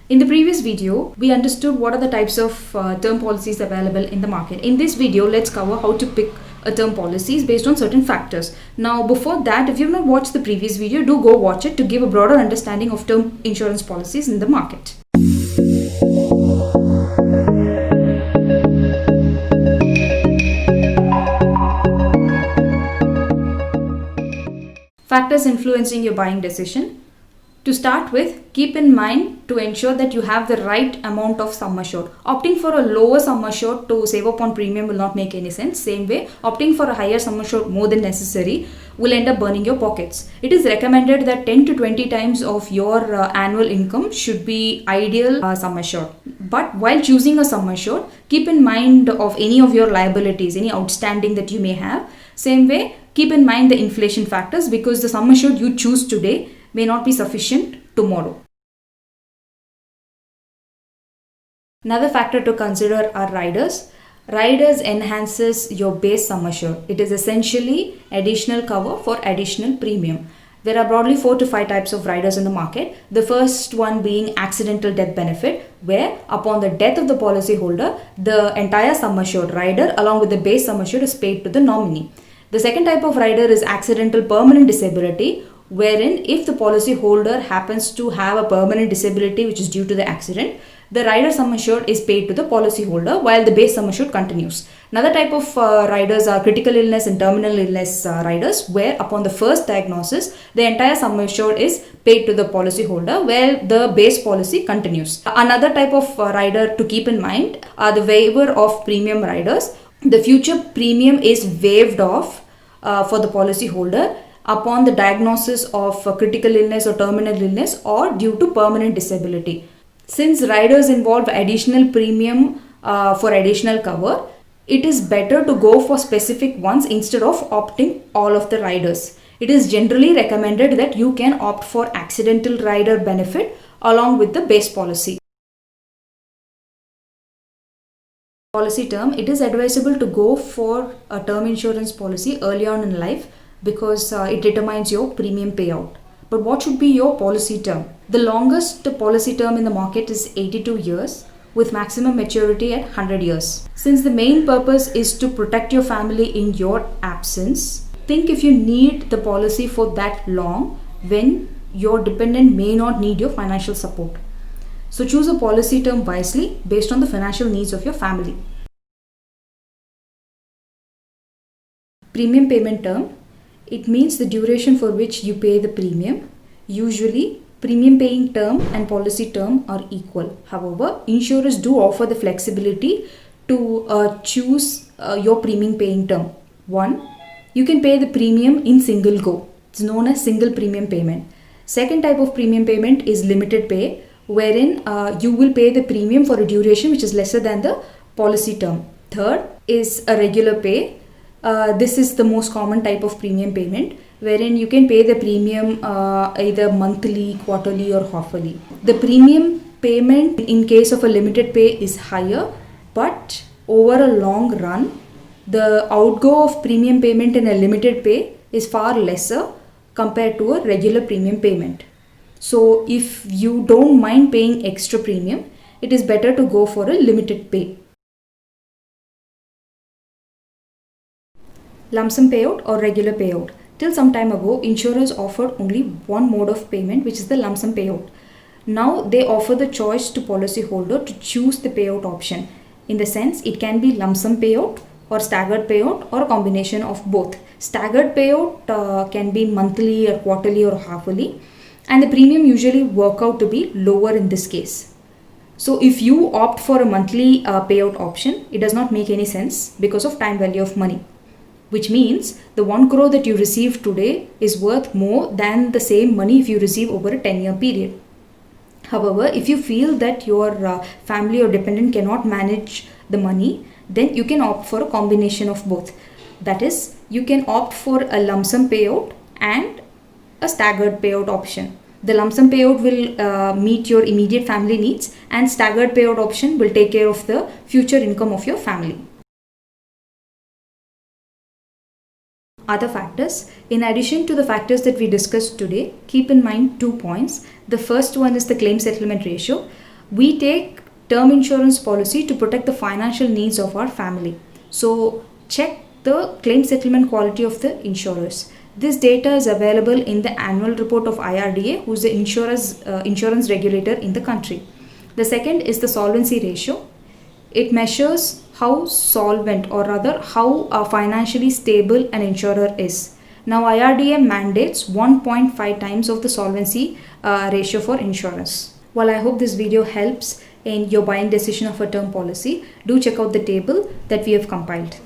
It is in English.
In the previous video, we understood what are the types of term policies available in the market. In this video, let's cover how to pick a term policies based on certain factors. Now, before that, if you've not watched the previous video, do go watch it to give a broader understanding of term insurance policies in the market. Factors influencing your buying decision. To start with, keep in mind to ensure that you have the right amount of sum assured. Opting for a lower sum assured to save up on premium will not make any sense. Same way, opting for a higher sum assured more than necessary will end up burning your pockets. It is recommended that 10 to 20 times of your annual income should be ideal sum assured. But while choosing a sum assured, keep in mind of any of your liabilities, any outstanding that you may have. Same way, keep in mind the inflation factors because the sum assured you choose today may not be sufficient tomorrow. Another factor to consider are riders. Riders enhances your base sum assured. It is essentially additional cover for additional premium. There are broadly 4 to 5 types of riders in the market. The first one being accidental death benefit, where upon the death of the policyholder, the entire sum assured rider along with the base sum assured is paid to the nominee. The second type of rider is accidental permanent disability, wherein if the policyholder happens to have a permanent disability which is due to the accident, the rider sum assured is paid to the policyholder while the base sum assured continues. Another type of riders are critical illness and terminal illness riders, where upon the first diagnosis, the entire sum assured is paid to the policyholder while the base policy continues. Another type of rider to keep in mind are the waiver of premium riders. The future premium is waived off for the policyholder upon the diagnosis of critical illness or terminal illness or due to permanent disability. Since riders involve additional premium for additional cover, it is better to go for specific ones instead of opting all of the riders. It is generally recommended that you can opt for accidental rider benefit along with the base policy. Policy term, it is advisable to go for a term insurance policy early on in life because it determines your premium payout. But what should be your policy term? The longest policy term in the market is 82 years with maximum maturity at 100 years. Since the main purpose is to protect your family in your absence, think if you need the policy for that long when your dependent may not need your financial support. So choose a policy term wisely based on the financial needs of your family. Premium payment term. It means the duration for which you pay the premium. Usually, premium paying term and policy term are equal. However, insurers do offer the flexibility to choose your premium paying term. 1. You can pay the premium in single go. It's known as single premium payment. Second type of premium payment is limited pay, wherein you will pay the premium for a duration which is lesser than the policy term. Third is a regular pay. This is the most common type of premium payment, wherein you can pay the premium either monthly, quarterly or halfly. The premium payment in case of a limited pay is higher, but over a long run, the outgo of premium payment in a limited pay is far lesser compared to a regular premium payment. So if you don't mind paying extra premium, it is better to go for a limited pay. Lump sum payout or regular payout. Till some time ago, insurers offered only one mode of payment, which is the lump sum payout. Now they offer the choice to policyholder to choose the payout option. In the sense, it can be lump sum payout or staggered payout or a combination of both. Staggered payout can be monthly or quarterly or halfly, and the premium usually work out to be lower in this case. So if you opt for a monthly payout option, it does not make any sense because of time value of money, which means the 1 crore that you receive today is worth more than the same money if you receive over a 10-year period. However, if you feel that your family or dependent cannot manage the money, then you can opt for a combination of both. That is, you can opt for a lump sum payout and a staggered payout option. The lump sum payout will meet your immediate family needs, and staggered payout option will take care of the future income of your family. Other factors. In addition to the factors that we discussed today, keep in mind 2 points. The first one is the claim settlement ratio. We take term insurance policy to protect the financial needs of our family. So check the claim settlement quality of the insurers. This data is available in the annual report of IRDA, who is the insurance regulator in the country. The second is the solvency ratio. It measures how solvent, or rather how financially stable an insurer is. Now IRDA mandates 1.5 times of the solvency ratio for insurance. While I hope this video helps in your buying decision of a term policy, do check out the table that we have compiled.